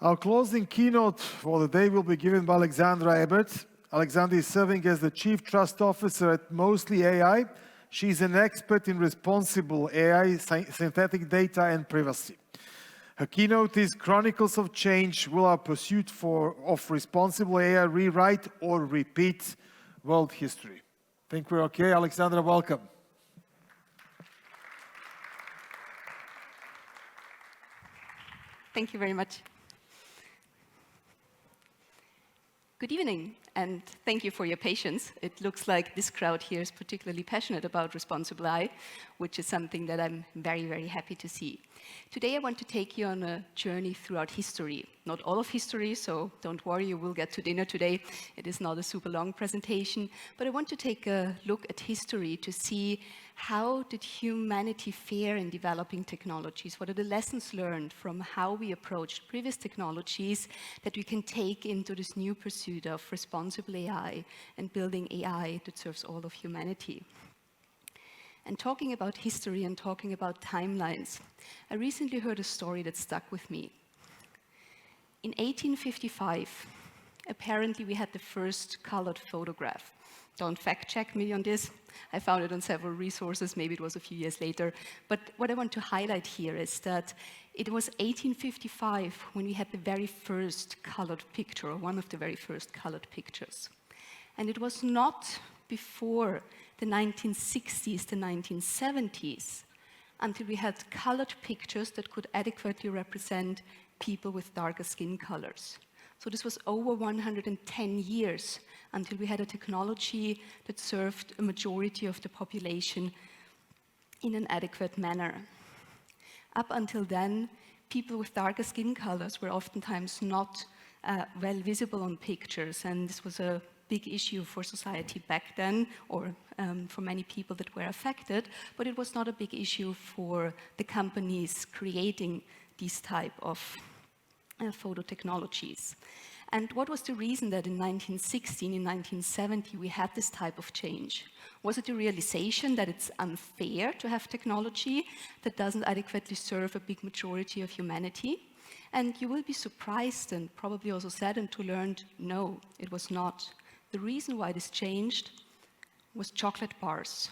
Our closing keynote for the day will be given by Alexandra Ebert. Alexandra is serving as the Chief Trust Officer at Mostly AI. She's an expert in responsible AI, synthetic data, and privacy. Her keynote is Chronicles of Change: Will Our Pursuit of Responsible AI Rewrite or Repeat World History? Think we're okay? Alexandra, welcome. Thank you very much. Good evening, and thank you for your patience. It looks like this crowd here is particularly passionate about responsible AI, which is something that I'm very, very happy to see. Today I want to take you on a journey throughout history. Not all of history, so don't worry, you will get to dinner today. It is not a super long presentation, but I want to take a look at history to see how did humanity fare in developing technologies? What are the lessons learned from how we approached previous technologies that we can take into this new pursuit of responsible AI and building AI that serves all of humanity? And talking about history and talking about timelines, I recently heard a story that stuck with me. In 1855, apparently we had the first colored photograph. Don't fact check me on this. I found it on several resources, maybe it was a few years later. But what I want to highlight here is that it was 1855 when we had the very first colored picture, or one of the very first colored pictures. And it was not before the 1960s, the 1970s, until we had colored pictures that could adequately represent people with darker skin colors. So this was over 110 years until we had a technology that served a majority of the population in an adequate manner. Up until then, people with darker skin colors were oftentimes not well visible on pictures, and this was a big issue for society back then, or for many people that were affected, but it was not a big issue for the companies creating these type of photo technologies. And what was the reason that in 1916, in 1970, we had this type of change? Was it the realization that it's unfair to have technology that doesn't adequately serve a big majority of humanity? And you will be surprised and probably also saddened to learn, no, it was not. The reason why this changed was chocolate bars.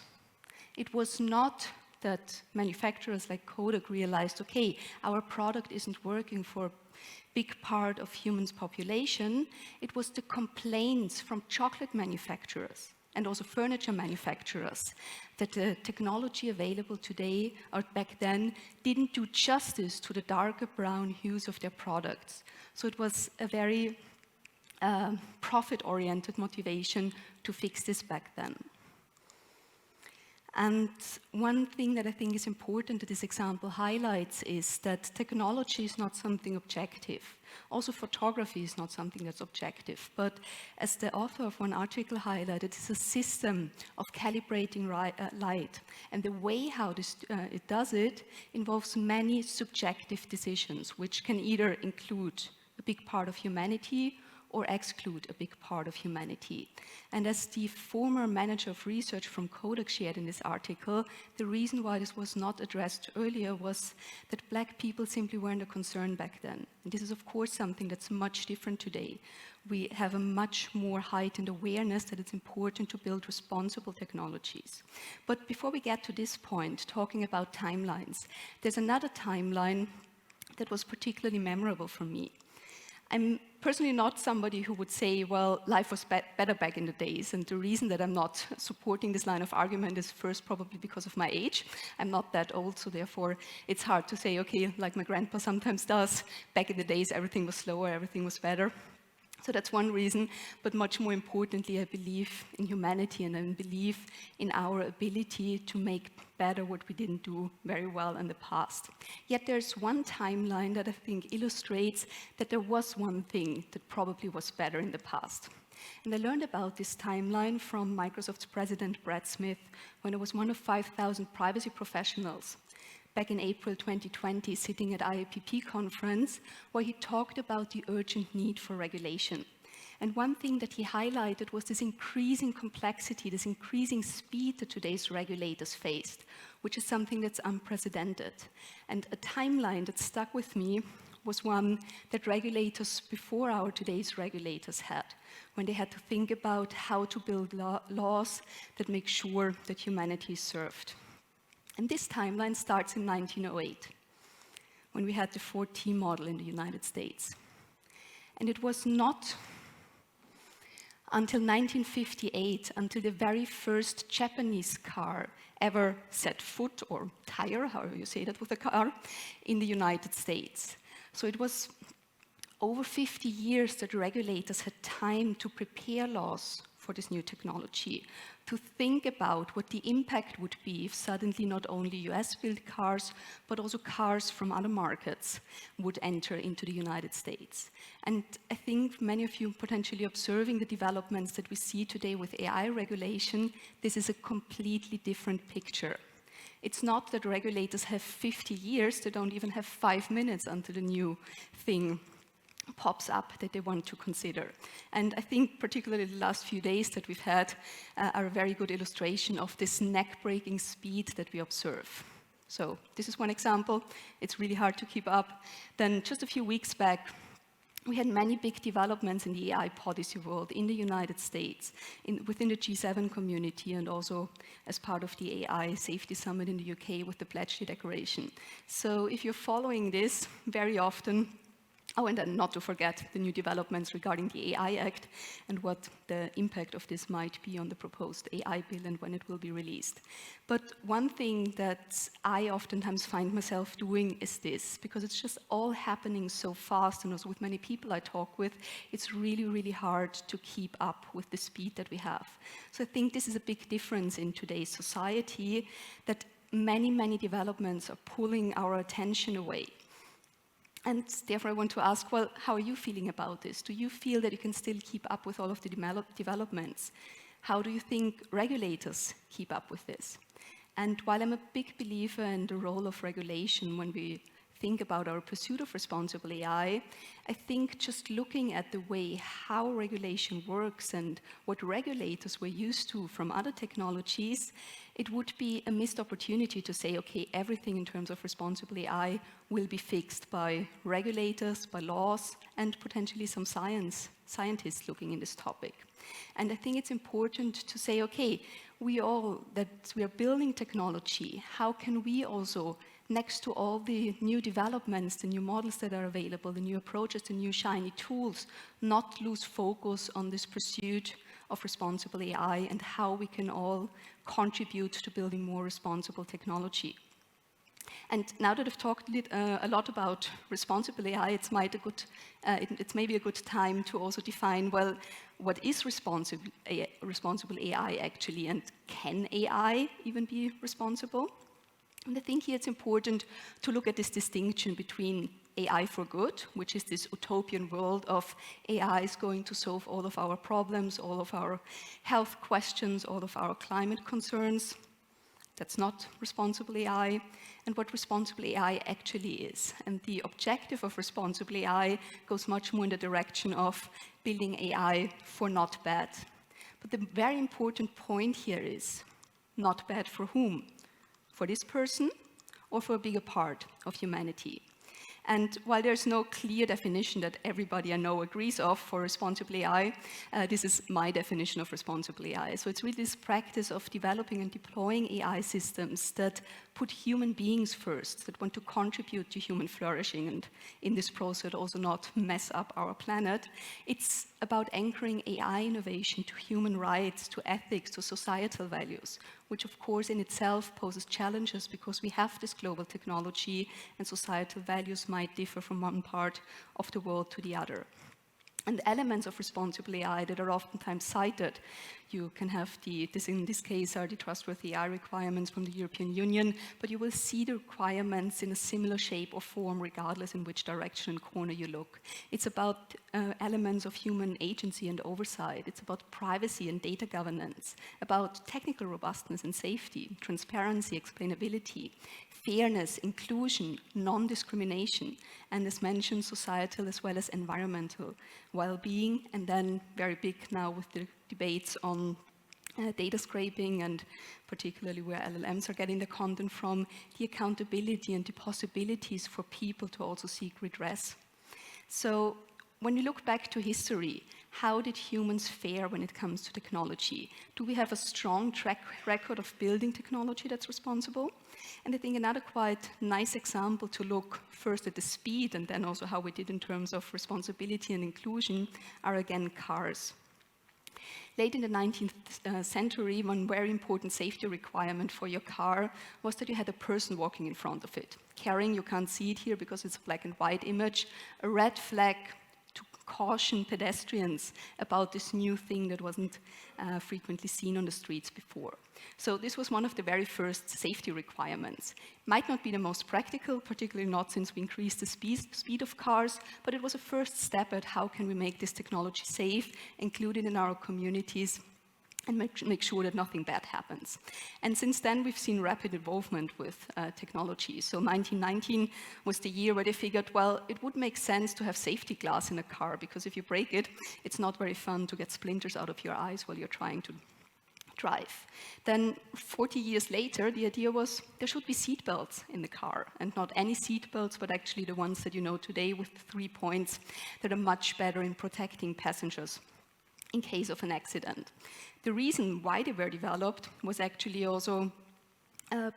It was not that manufacturers like Kodak realized, okay, our product isn't working for a big part of humans' population. It was the complaints from chocolate manufacturers and also furniture manufacturers that the technology available today or back then didn't do justice to the darker brown hues of their products. So it was a very profit-oriented motivation to fix this back then. And one thing that I think is important that this example highlights is that technology is not something objective. Also, photography is not something that's objective. But as the author of one article highlighted, it's a system of calibrating light. And the way how it does it involves many subjective decisions, which can either include a big part of humanity or exclude a big part of humanity. And as the former manager of research from Kodak shared in this article, the reason why this was not addressed earlier was that black people simply weren't a concern back then. And this is of course something that's much different today. We have a much more heightened awareness that it's important to build responsible technologies. But before we get to this point, talking about timelines, there's another timeline that was particularly memorable for me. I'm personally not somebody who would say, well, life was better back in the days. And the reason that I'm not supporting this line of argument is first probably because of my age. I'm not that old, so therefore it's hard to say, okay, like my grandpa sometimes does, back in the days everything was slower, everything was better. So that's one reason, but much more importantly, I believe in humanity and I believe in our ability to make better what we didn't do very well in the past. Yet there's one timeline that I think illustrates that there was one thing that probably was better in the past. And I learned about this timeline from Microsoft's president, Brad Smith, when I was one of 5,000 privacy professionals back in April 2020, sitting at IAPP conference, where he talked about the urgent need for regulation. And one thing that he highlighted was this increasing complexity, this increasing speed that today's regulators faced, which is something that's unprecedented. And a timeline that stuck with me was one that regulators before our today's regulators had, when they had to think about how to build laws that make sure that humanity is served. And this timeline starts in 1908, when we had the 4T model in the United States. And it was not until 1958, until the very first Japanese car ever set foot, or tire, however you say that with a car, in the United States. So it was over 50 years that regulators had time to prepare laws for this new technology, to think about what the impact would be if suddenly not only US-built cars, but also cars from other markets would enter into the United States. And I think many of you potentially observing the developments that we see today with AI regulation, this is a completely different picture. It's not that regulators have 50 years, they don't even have 5 minutes until the new thing pops up that they want to consider. And I think particularly the last few days that we've had are a very good illustration of this neck-breaking speed that we observe. So this is one example. It's really hard to keep up. Then just a few weeks back, we had many big developments in the AI policy world in the United States, within the G7 community, and also as part of the AI Safety Summit in the UK with the Bletchley Declaration. So if you're following this, very often, oh, and then not to forget the new developments regarding the AI Act and what the impact of this might be on the proposed AI bill and when it will be released. But one thing that I oftentimes find myself doing is this, because it's just all happening so fast, and also with many people I talk with, it's really, really hard to keep up with the speed that we have. So I think this is a big difference in today's society, that many, many developments are pulling our attention away. And therefore I want to ask, well, how are you feeling about this? Do you feel that you can still keep up with all of the developments? How do you think regulators keep up with this? And while I'm a big believer in the role of regulation when we think about our pursuit of responsible AI, I think just looking at the way how regulation works and what regulators were used to from other technologies, it would be a missed opportunity to say, okay, everything in terms of responsible AI will be fixed by regulators, by laws, and potentially some scientists looking in this topic. And I think it's important to say, okay, we are building technology, how can we also, next to all the new developments, the new models that are available, the new approaches, the new shiny tools, not lose focus on this pursuit of responsible AI and how we can all contribute to building more responsible technology. And now that I've talked a lot about responsible AI, it's maybe a good time to also define, well, what is responsible AI actually, and can AI even be responsible? And I think here it's important to look at this distinction between AI for good, which is this utopian world of AI is going to solve all of our problems, all of our health questions, all of our climate concerns. That's not responsible AI, and what responsible AI actually is. And the objective of responsible AI goes much more in the direction of building AI for not bad. But the very important point here is not bad for whom? For this person or for a bigger part of humanity? And while there's no clear definition that everybody I know agrees of for responsible AI, this is my definition of responsible AI. So it's really this practice of developing and deploying AI systems that put human beings first, that want to contribute to human flourishing, and in this process also not mess up our planet. It's about anchoring AI innovation to human rights, to ethics, to societal values, which of course in itself poses challenges because we have this global technology and societal values might differ from one part of the world to the other. And elements of responsible AI that are oftentimes cited, you can have in this case are the trustworthy AI requirements from the European Union, but you will see the requirements in a similar shape or form regardless in which direction and corner you look. It's about elements of human agency and oversight. It's about privacy and data governance, about technical robustness and safety, transparency, explainability, fairness, inclusion, non-discrimination, and as mentioned, societal as well as environmental well-being, and then very big now with the debates on data scraping, and particularly where LLMs are getting the content from, the accountability and the possibilities for people to also seek redress. So when you look back to history, how did humans fare when it comes to technology? Do we have a strong track record of building technology that's responsible? And I think another quite nice example to look first at the speed and then also how we did in terms of responsibility and inclusion are again cars. Late in the 19th century, one very important safety requirement for your car was that you had a person walking in front of it, carrying, you can't see it here because it's a black and white image, a red flag to caution pedestrians about this new thing that wasn't frequently seen on the streets before. So this was one of the very first safety requirements. Might not be the most practical, particularly not since we increased the speed of cars, but it was a first step at how can we make this technology safe, include it in our communities, and make sure that nothing bad happens. And since then, we've seen rapid involvement with technology. So 1919 was the year where they figured, well, it would make sense to have safety glass in a car, because if you break it, it's not very fun to get splinters out of your eyes while you're trying to drive. Then 40 years later, the idea was there should be seat belts in the car, and not any seat belts, but actually the ones that you know today with 3 points that are much better in protecting passengers in case of an accident. The reason why they were developed was actually also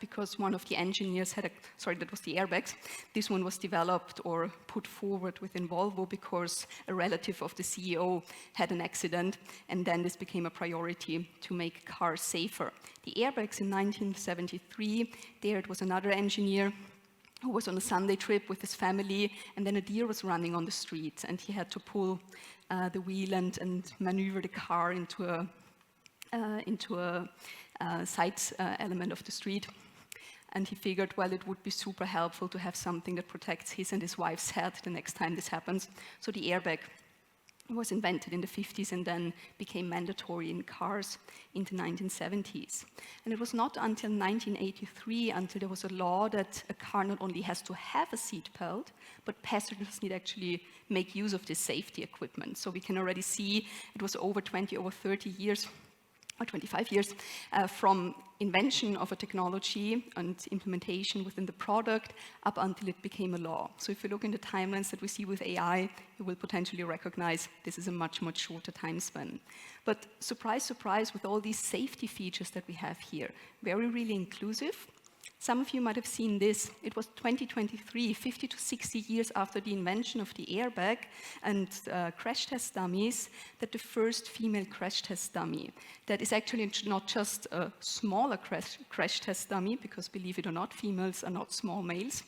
because one of the engineers had that was the airbags. This one was developed or put forward within Volvo because a relative of the CEO had an accident, and then this became a priority to make cars safer. The airbags in 1973, there it was another engineer who was on a Sunday trip with his family, and then a deer was running on the street, and he had to pull the wheel and maneuver the car into a side element of the street. And he figured, well, it would be super helpful to have something that protects his and his wife's head the next time this happens. So the airbag was invented in the 50s and then became mandatory in cars in the 1970s. And it was not until 1983 until there was a law that a car not only has to have a seat belt, but passengers need actually make use of this safety equipment. So we can already see it was over 30 years or 25 years from invention of a technology and implementation within the product up until it became a law. So if you look in the timelines that we see with AI, you will potentially recognize this is a much, much shorter time span. But surprise, surprise, with all these safety features that we have here, very really inclusive. Some of you might have seen this. It was 2023, 50 to 60 years after the invention of the airbag and crash test dummies, that the first female crash test dummy, that is actually not just a smaller crash test dummy, because believe it or not, females are not small males,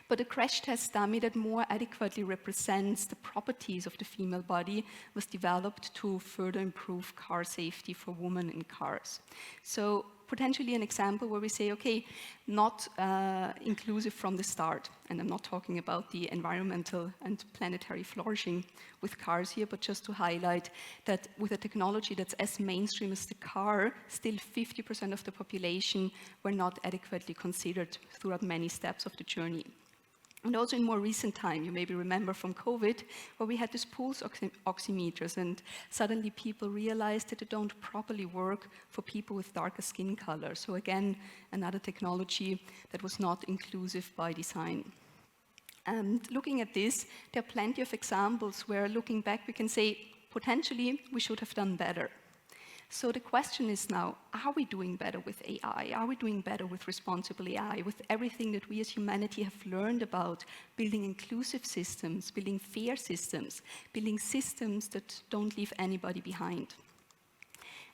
but a crash test dummy that more adequately represents the properties of the female body was developed to further improve car safety for women in cars. So potentially an example where we say, okay, not inclusive from the start. And I'm not talking about the environmental and planetary flourishing with cars here, but just to highlight that with a technology that's as mainstream as the car, still 50% of the population were not adequately considered throughout many steps of the journey. And also in more recent time, you maybe remember from COVID, where we had these pulse oximeters, and suddenly people realized that they don't properly work for people with darker skin color. So again, another technology that was not inclusive by design. And looking at this, there are plenty of examples where looking back, we can say, potentially, we should have done better. So the question is now, are we doing better with AI? Are we doing better with responsible AI, with everything that we as humanity have learned about building inclusive systems, building fair systems, building systems that don't leave anybody behind?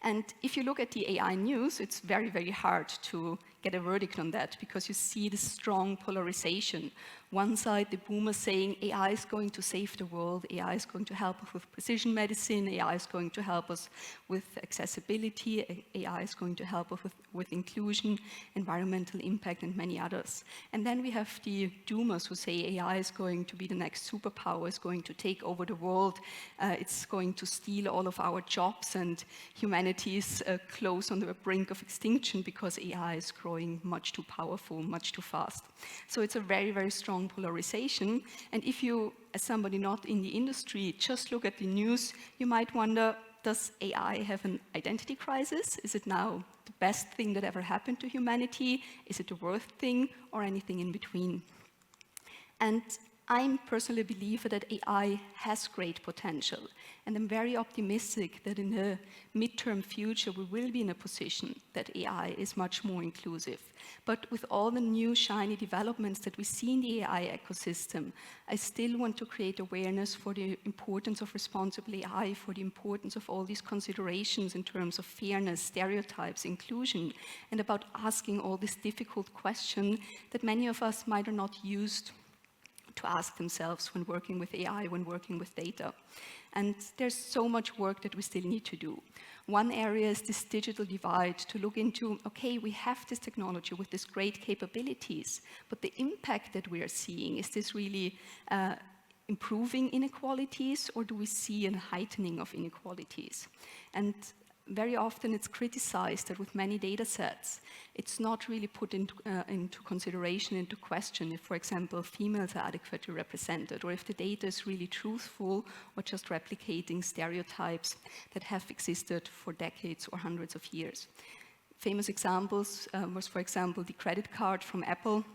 And if you look at the AI news, it's very, very hard to get a verdict on that, because you see the strong polarization. One side, the boomers saying AI is going to save the world, AI is going to help us with precision medicine, AI is going to help us with accessibility, AI is going to help us with inclusion, environmental impact, and many others. And then we have the doomers who say AI is going to be the next superpower, it's going to take over the world, it's going to steal all of our jobs, and humanity is close on the brink of extinction because AI is growing much too powerful, much too fast. So it's a very, very strong polarization. And if you, as somebody not in the industry, just look at the news, you might wonder, does AI have an identity crisis? Is it now the best thing that ever happened to humanity? Is it the worst thing, or anything in between? And I'm personally a believer that AI has great potential, and I'm very optimistic that in the midterm future we will be in a position that AI is much more inclusive. But with all the new shiny developments that we see in the AI ecosystem, I still want to create awareness for the importance of responsible AI, for the importance of all these considerations in terms of fairness, stereotypes, inclusion, and about asking all these difficult questions that many of us might are not used to ask themselves when working with AI, when working with data. And there's so much work that we still need to do. One area is this digital divide, to look into, okay, we have this technology with these great capabilities, but the impact that we are seeing, is this really improving inequalities, or do we see a heightening of inequalities? And very often it's criticized that with many data sets, it's not really put into consideration, into question if, for example, females are adequately represented, or if the data is really truthful or just replicating stereotypes that have existed for decades or hundreds of years. Famous examples was, for example, the credit card from Apple,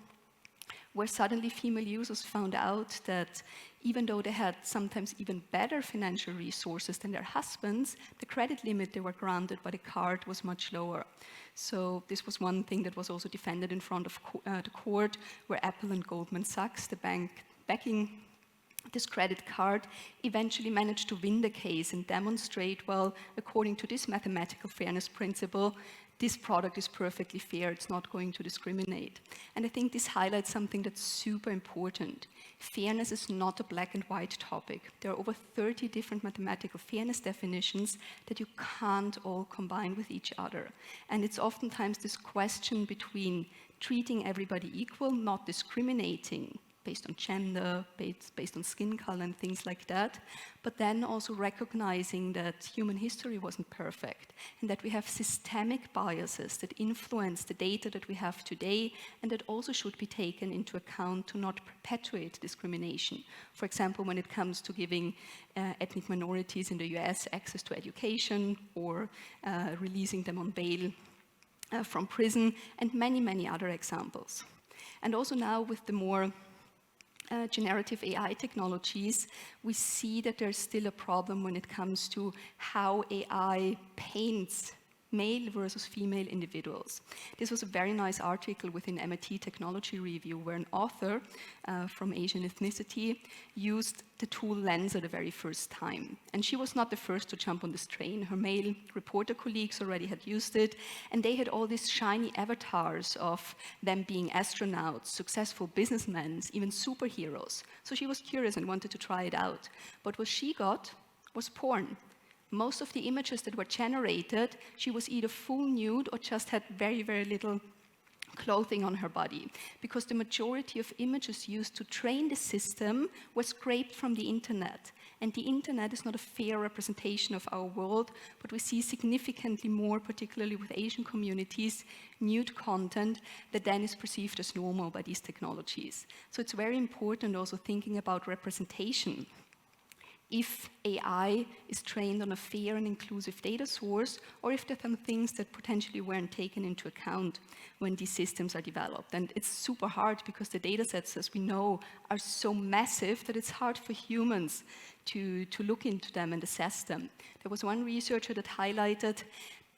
where suddenly female users found out that even though they had sometimes even better financial resources than their husbands, the credit limit they were granted by the card was much lower. So this was one thing that was also defended in front of the court, where Apple and Goldman Sachs, the bank backing this credit card, eventually managed to win the case and demonstrate, well, according to this mathematical fairness principle, this product is perfectly fair, it's not going to discriminate. And I think this highlights something that's super important. Fairness is not a black and white topic. There are over 30 different mathematical fairness definitions that you can't all combine with each other. And it's oftentimes this question between treating everybody equal, not discriminating, based on gender, based on skin color and things like that, but then also recognizing that human history wasn't perfect and that we have systemic biases that influence the data that we have today and that also should be taken into account to not perpetuate discrimination. For example, when it comes to giving ethnic minorities in the US access to education or releasing them on bail from prison, and many, many other examples. And also now with the more generative AI technologies, we see that there's still a problem when it comes to how AI paints male versus female individuals. This was a very nice article within MIT Technology Review where an author from Asian ethnicity used the tool Lensa the very first time. And she was not the first to jump on this train. Her male reporter colleagues already had used it, and they had all these shiny avatars of them being astronauts, successful businessmen, even superheroes. So she was curious and wanted to try it out. But what she got was porn. Most of the images that were generated, she was either full nude or just had very, very little clothing on her body, because the majority of images used to train the system were scraped from the internet. And the internet is not a fair representation of our world, but we see significantly more, particularly with Asian communities, nude content that then is perceived as normal by these technologies. So it's very important also thinking about representation. If AI is trained on a fair and inclusive data source, or if there are some things that potentially weren't taken into account when these systems are developed. And it's super hard because the data sets, as we know, are so massive that it's hard for humans to look into them and assess them. There was one researcher that highlighted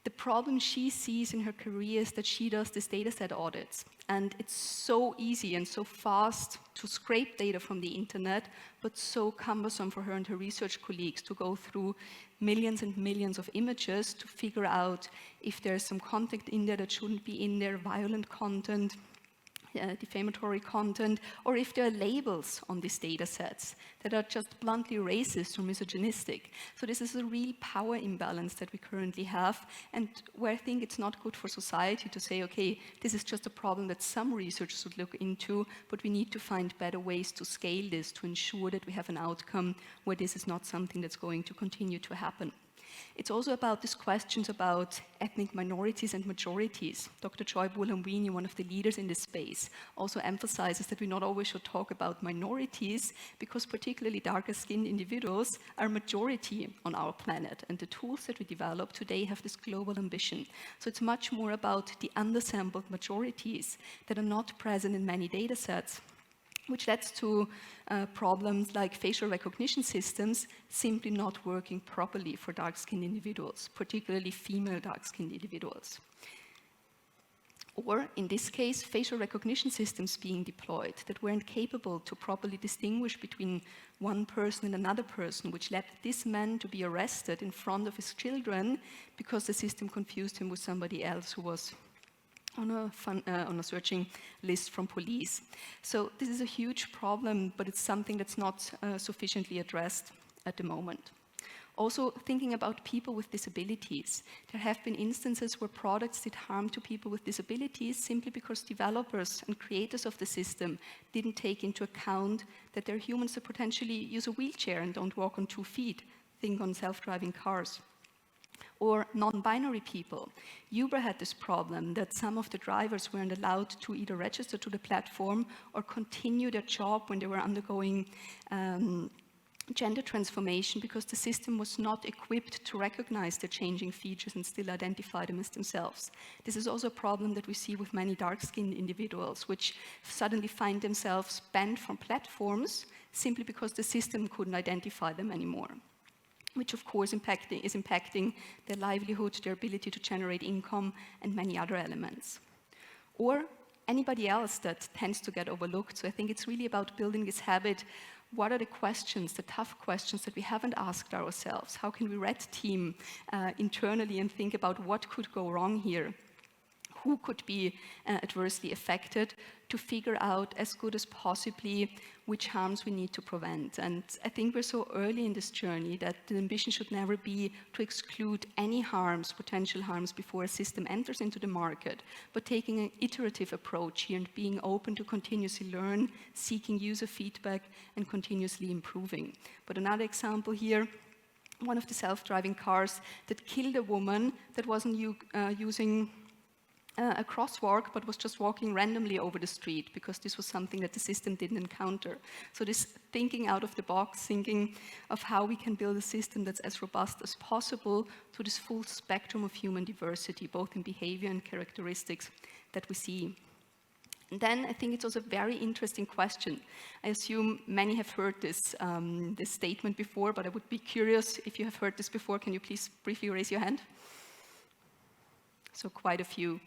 the problem she sees in her career is that she does these data set audits. And it's so easy and so fast to scrape data from the internet, but so cumbersome for her and her research colleagues to go through millions and millions of images to figure out if there's some content in there that shouldn't be in there, violent content, defamatory content, or if there are labels on these data sets that are just bluntly racist or misogynistic. So this is a real power imbalance that we currently have, and where I think it's not good for society to say, okay, this is just a problem that some researchers should look into, but we need to find better ways to scale this to ensure that we have an outcome where this is not something that's going to continue to happen. It's also about these questions about ethnic minorities and majorities. Dr. Joy Buolamwini, one of the leaders in this space, also emphasizes that we not always should talk about minorities because particularly darker-skinned individuals are majority on our planet, and the tools that we develop today have this global ambition. So it's much more about the undersampled majorities that are not present in many data sets, which leads to problems like facial recognition systems simply not working properly for dark-skinned individuals, particularly female dark-skinned individuals. Or, in this case, facial recognition systems being deployed that weren't capable to properly distinguish between one person and another person, which led this man to be arrested in front of his children because the system confused him with somebody else who was on a searching list from police. So this is a huge problem, but it's something that's not sufficiently addressed at the moment. Also, thinking about people with disabilities. There have been instances where products did harm to people with disabilities simply because developers and creators of the system didn't take into account that they're humans that potentially use a wheelchair and don't walk on 2 feet. Think on self-driving cars. Or non-binary people. Uber had this problem that some of the drivers weren't allowed to either register to the platform or continue their job when they were undergoing gender transformation because the system was not equipped to recognize the changing features and still identify them as themselves. This is also a problem that we see with many dark-skinned individuals, which suddenly find themselves banned from platforms simply because the system couldn't identify them anymore, which of course is impacting their livelihood, their ability to generate income, and many other elements. Or anybody else that tends to get overlooked. So I think it's really about building this habit. What are the questions, the tough questions that we haven't asked ourselves? How can we red team internally and think about what could go wrong here? Who could be adversely affected, to figure out as good as possibly which harms we need to prevent. And I think we're so early in this journey that the ambition should never be to exclude any harms, potential harms, before a system enters into the market, but taking an iterative approach here and being open to continuously learn, seeking user feedback, and continuously improving. But another example here, one of the self-driving cars that killed a woman that wasn't using a crosswalk, but was just walking randomly over the street because this was something that the system didn't encounter. So this thinking out of the box, thinking of how we can build a system that's as robust as possible to this full spectrum of human diversity, both in behavior and characteristics that we see. And then I think it's also a very interesting question. I assume many have heard this statement before, but I would be curious if you have heard this before. Can you please briefly raise your hand? So quite a few.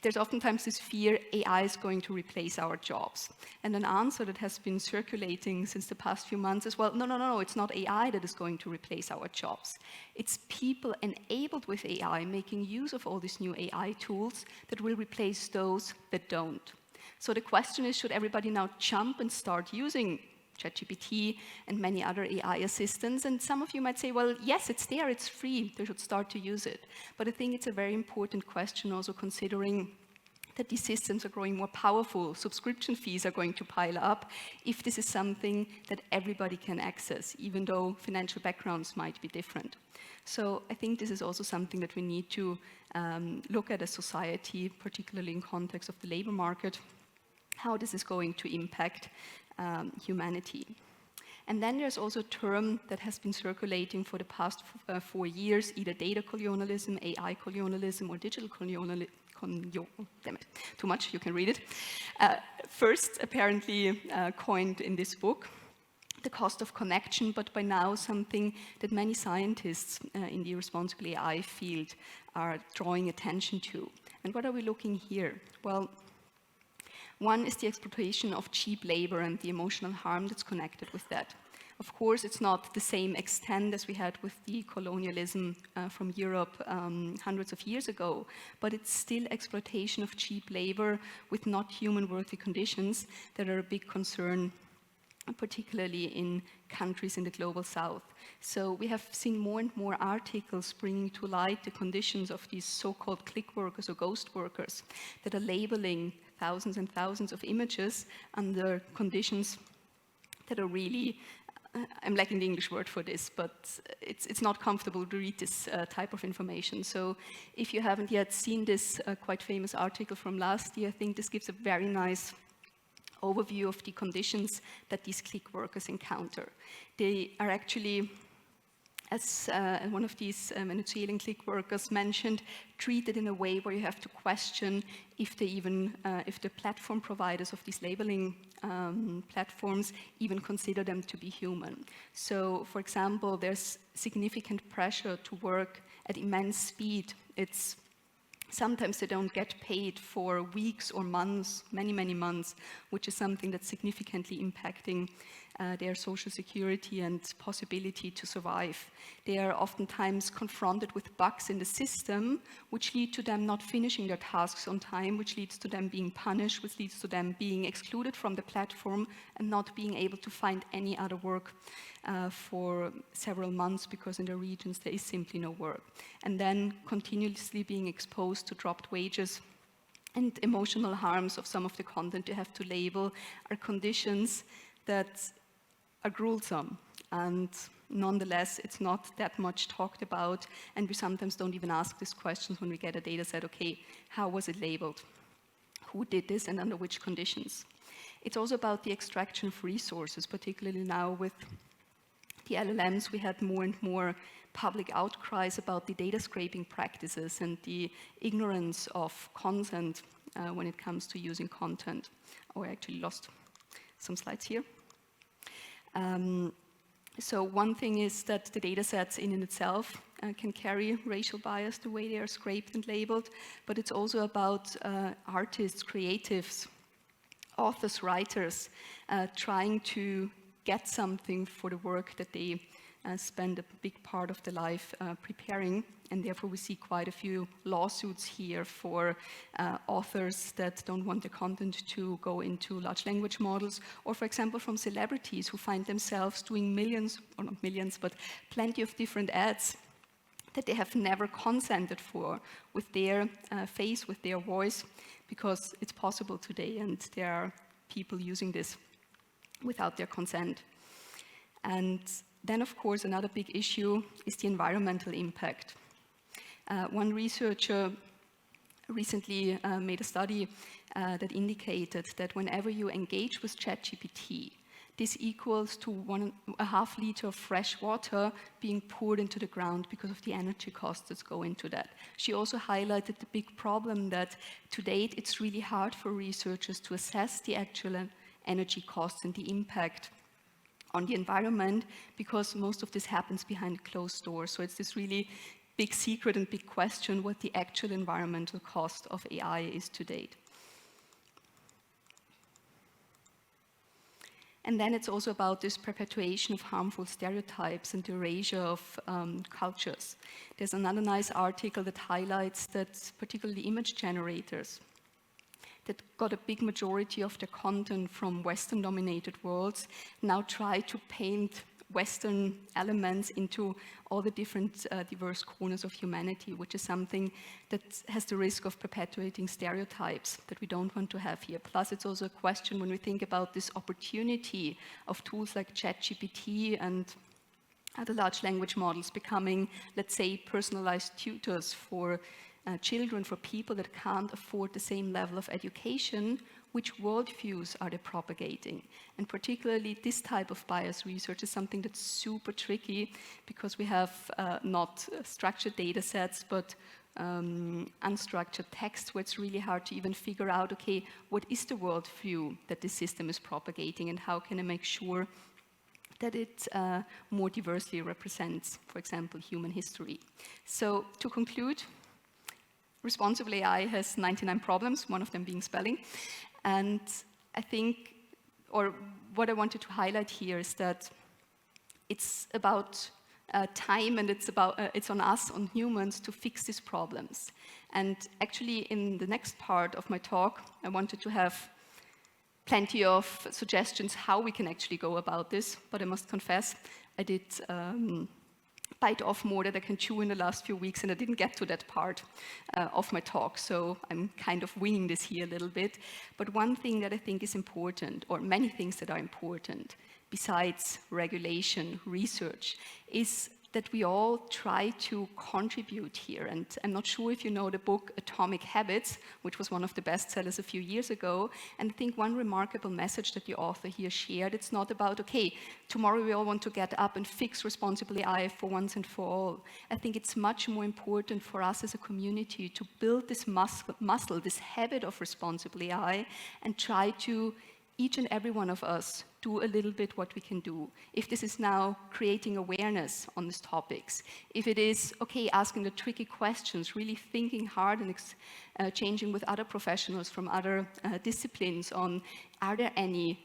There's oftentimes this fear AI is going to replace our jobs. And an answer that has been circulating since the past few months is, well, no, it's not AI that is going to replace our jobs. It's people enabled with AI, making use of all these new AI tools that will replace those that don't. So the question is, should everybody now jump and start using ChatGPT and many other AI assistants? And some of you might say, well, yes, it's there, it's free, they should start to use it. But I think it's a very important question also, considering that these systems are growing more powerful, subscription fees are going to pile up, if this is something that everybody can access, even though financial backgrounds might be different. So I think this is also something that we need to look at as society, particularly in context of the labor market, how this is going to impact humanity. And then there's also a term that has been circulating for the past 4 years, either data colonialism, AI colonialism, or digital colonialism. Damn it, too much, you can read it. First, apparently coined in this book, the cost of connection, but by now something that many scientists in the responsible AI field are drawing attention to. And what are we looking here? Well, one is the exploitation of cheap labor and the emotional harm that's connected with that. Of course, it's not the same extent as we had with the colonialism from Europe hundreds of years ago, but it's still exploitation of cheap labor with not human-worthy conditions that are a big concern, particularly in countries in the global south. So we have seen more and more articles bringing to light the conditions of these so-called click workers or ghost workers that are labeling thousands and thousands of images under conditions that are really I'm lacking the English word for this, but it's not comfortable to read this type of information. So if you haven't yet seen this quite famous article from last year, I think this gives a very nice overview of the conditions that these click workers encounter. They are actually, as one of these Venezuelan click workers mentioned, treated in a way where you have to question if they even, if the platform providers of these labeling platforms even consider them to be human. So, for example, there's significant pressure to work at immense speed. Sometimes they don't get paid for weeks or months, many, many months, which is something that's significantly impacting their social security and possibility to survive. They are oftentimes confronted with bugs in the system, which lead to them not finishing their tasks on time, which leads to them being punished, which leads to them being excluded from the platform and not being able to find any other work for several months, because in the regions there is simply no work. And then continuously being exposed to dropped wages and emotional harms of some of the content you have to label are conditions that are gruesome, and nonetheless it's not that much talked about, and we sometimes don't even ask these questions when we get a data set. Okay, how was it labeled? Who did this and under which conditions? It's also about the extraction of resources, particularly now with the LLMs. We had more and more public outcries about the data scraping practices and the ignorance of consent when it comes to using content. Oh, I actually lost some slides here. So one thing is that the data sets in itself can carry racial bias the way they are scraped and labeled, but it's also about artists, creatives, authors, writers trying to get something for the work that they spend a big part of their life preparing, and therefore we see quite a few lawsuits here for authors that don't want their content to go into large language models, or for example from celebrities who find themselves doing millions, or not millions, but plenty of different ads that they have never consented for, with their face, with their voice, because it's possible today and there are people using this without their consent. And then, of course, another big issue is the environmental impact. One researcher recently made a study that indicated that whenever you engage with ChatGPT, this equals to 1.5 liters of fresh water being poured into the ground because of the energy costs that go into that. She also highlighted the big problem that to date it's really hard for researchers to assess the actual energy costs and the impact on the environment, because most of this happens behind closed doors. So it's this really big secret and big question what the actual environmental cost of AI is to date. And then it's also about this perpetuation of harmful stereotypes and erasure of cultures. There's another nice article that highlights that particularly image generators that got a big majority of their content from Western-dominated worlds now try to paint Western elements into all the different diverse corners of humanity, which is something that has the risk of perpetuating stereotypes that we don't want to have here. Plus, it's also a question when we think about this opportunity of tools like ChatGPT and other large language models becoming, let's say, personalized tutors for children, for people that can't afford the same level of education. Which worldviews are they propagating? And particularly this type of bias research is something that's super tricky because we have not structured data sets, but unstructured text, where it's really hard to even figure out, okay, what is the worldview that this system is propagating, and how can I make sure that it more diversely represents, for example, human history. So to conclude, responsible AI has 99 problems, one of them being spelling. And I think, or what I wanted to highlight here is that it's about time, and it's on us, on humans, to fix these problems. And actually, in the next part of my talk, I wanted to have plenty of suggestions how we can actually go about this, but I must confess, I did bite off more that I can chew in the last few weeks, and I didn't get to that part of my talk, so I'm kind of winging this here a little bit. But one thing that I think is important, or many things that are important, besides regulation, research, is that we all try to contribute here. And I'm not sure if you know the book Atomic Habits, which was one of the bestsellers a few years ago. And I think one remarkable message that the author here shared, it's not about, okay, tomorrow we all want to get up and fix responsible AI for once and for all. I think it's much more important for us as a community to build this muscle, this habit of responsible AI, and try to, each and every one of us, do a little bit what we can do. If this is now creating awareness on these topics, if it is, okay, asking the tricky questions, really thinking hard and changing with other professionals from other disciplines on, are there any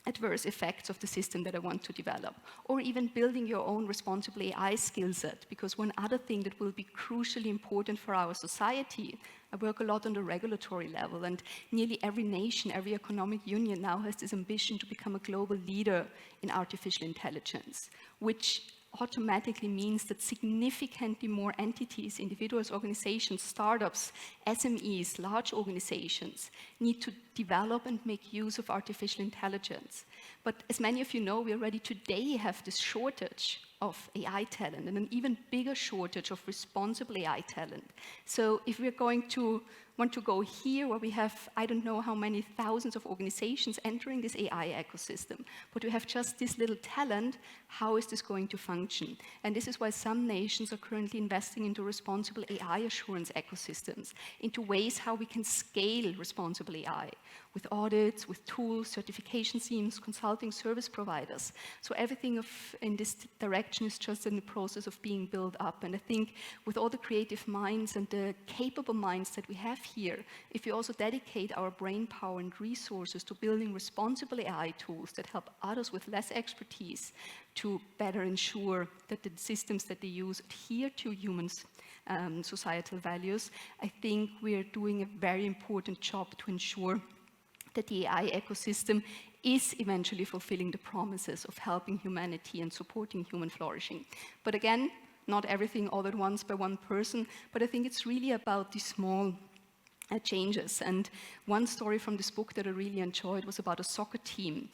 adverse effects of the system that I want to develop, or even building your own responsible AI skill set, because one other thing that will be crucially important for our society, I work a lot on the regulatory level, and nearly every nation, every economic union now has this ambition to become a global leader in artificial intelligence, which automatically means that significantly more entities, individuals, organizations, startups, SMEs, large organizations need to develop and make use of artificial intelligence. But as many of you know, we already today have this shortage of AI talent and an even bigger shortage of responsible AI talent. So if we're going to want to go here where we have, I don't know how many thousands of organizations entering this AI ecosystem, but we have just this little talent, how is this going to function? And this is why some nations are currently investing into responsible AI assurance ecosystems, into ways how we can scale responsible AI, with audits, with tools, certification schemes, consulting service providers. So everything in this direction is just in the process of being built up. And I think with all the creative minds and the capable minds that we have here, if we also dedicate our brain power and resources to building responsible AI tools that help others with less expertise to better ensure that the systems that they use adhere to humans' societal values, I think we're doing a very important job to ensure that the AI ecosystem is eventually fulfilling the promises of helping humanity and supporting human flourishing. But again, not everything all at once by one person, but I think it's really about these small changes. And one story from this book that I really enjoyed was about a soccer team.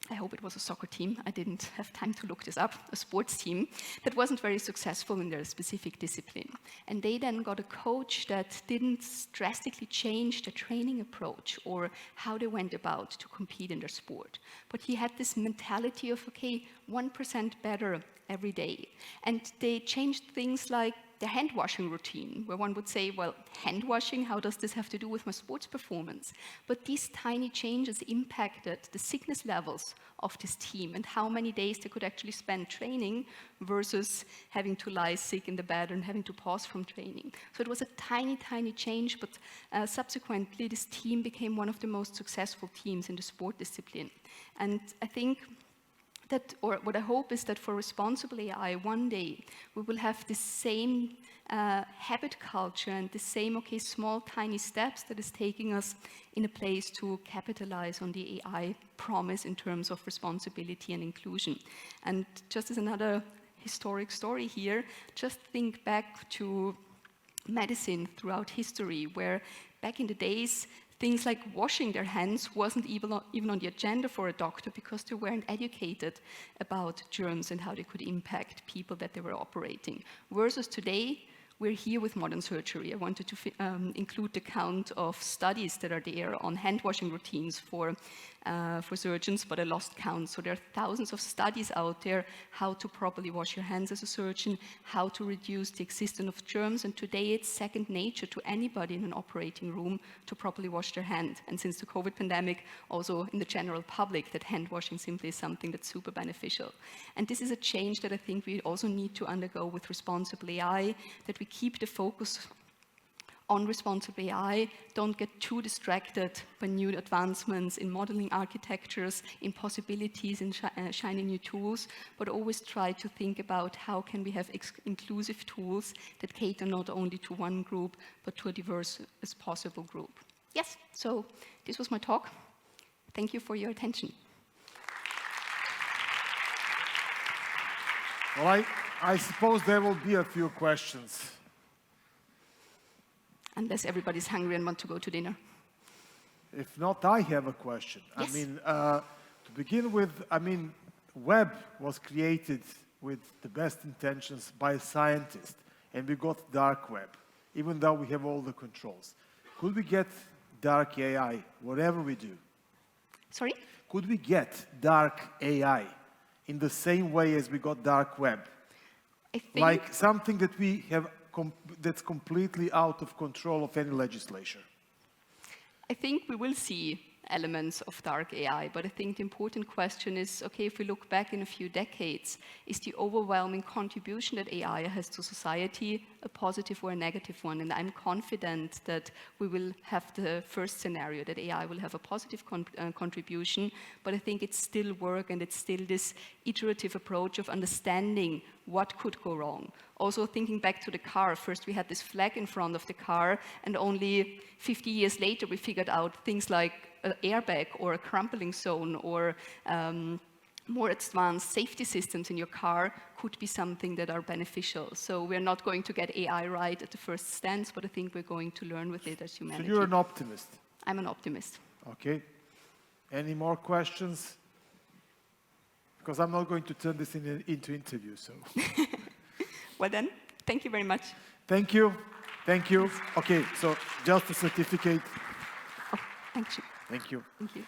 I hope it was a soccer team. I didn't have time to look this up. A sports team that wasn't very successful in their specific discipline. And they then got a coach that didn't drastically change their training approach or how they went about to compete in their sport. But he had this mentality of, okay, 1% better every day. And they changed things like the hand washing routine, where one would say, well, hand washing, how does this have to do with my sports performance? But these tiny changes impacted the sickness levels of this team and how many days they could actually spend training versus having to lie sick in the bed and having to pause from training. So it was a tiny, tiny change, but subsequently this team became one of the most successful teams in the sport discipline. And I think that, or what I hope is that for responsible AI, one day we will have the same habit culture and the same, okay, small, tiny steps that is taking us in a place to capitalize on the AI promise in terms of responsibility and inclusion. And just as another historic story here, just think back to medicine throughout history, where back in the days, things like washing their hands wasn't even on the agenda for a doctor because they weren't educated about germs and how they could impact people that they were operating. Versus today, we're here with modern surgery. I wanted to include the count of studies that are there on hand washing routines for surgeons, but I lost count. So there are thousands of studies out there how to properly wash your hands as a surgeon, how to reduce the existence of germs. And today it's second nature to anybody in an operating room to properly wash their hand. And since the COVID pandemic, also in the general public, that hand washing simply is something that's super beneficial. And this is a change that I think we also need to undergo with responsible AI, that we keep the focus on responsible AI, don't get too distracted by new advancements in modeling architectures, in possibilities, in shiny new tools, but always try to think about how can we have inclusive tools that cater not only to one group, but to a diverse as possible group. Yes, so this was my talk. Thank you for your attention. Well, I suppose there will be a few questions. Unless everybody's hungry and want to go to dinner. If not, I have a question. Yes. I mean, to begin with, I mean, web was created with the best intentions by a scientist, and we got dark web, even though we have all the controls. Could we get dark AI, whatever we do? Sorry? Could we get dark AI in the same way as we got dark web? I think Like something that we have that's completely out of control of any legislature. I think we will see elements of dark AI, but I think the important question is, okay, if we look back in a few decades, is the overwhelming contribution that AI has to society a positive or a negative one? And I'm confident that we will have the first scenario, that AI will have a positive contribution, but I think it's still work and it's still this iterative approach of understanding what could go wrong. Also thinking back to the car, first we had this flag in front of the car, and only 50 years later we figured out things like an airbag or a crumpling zone or more advanced safety systems in your car could be something that are beneficial. So we're not going to get AI right at the first stance, but I think we're going to learn with it as humanity. So you're an optimist. I'm an optimist. Okay. Any more questions? Because I'm not going to turn this into interview, so. Well then, thank you very much. Thank you. Thank you. Okay, so just a certificate. Oh, thank you. Thank you. Thank you.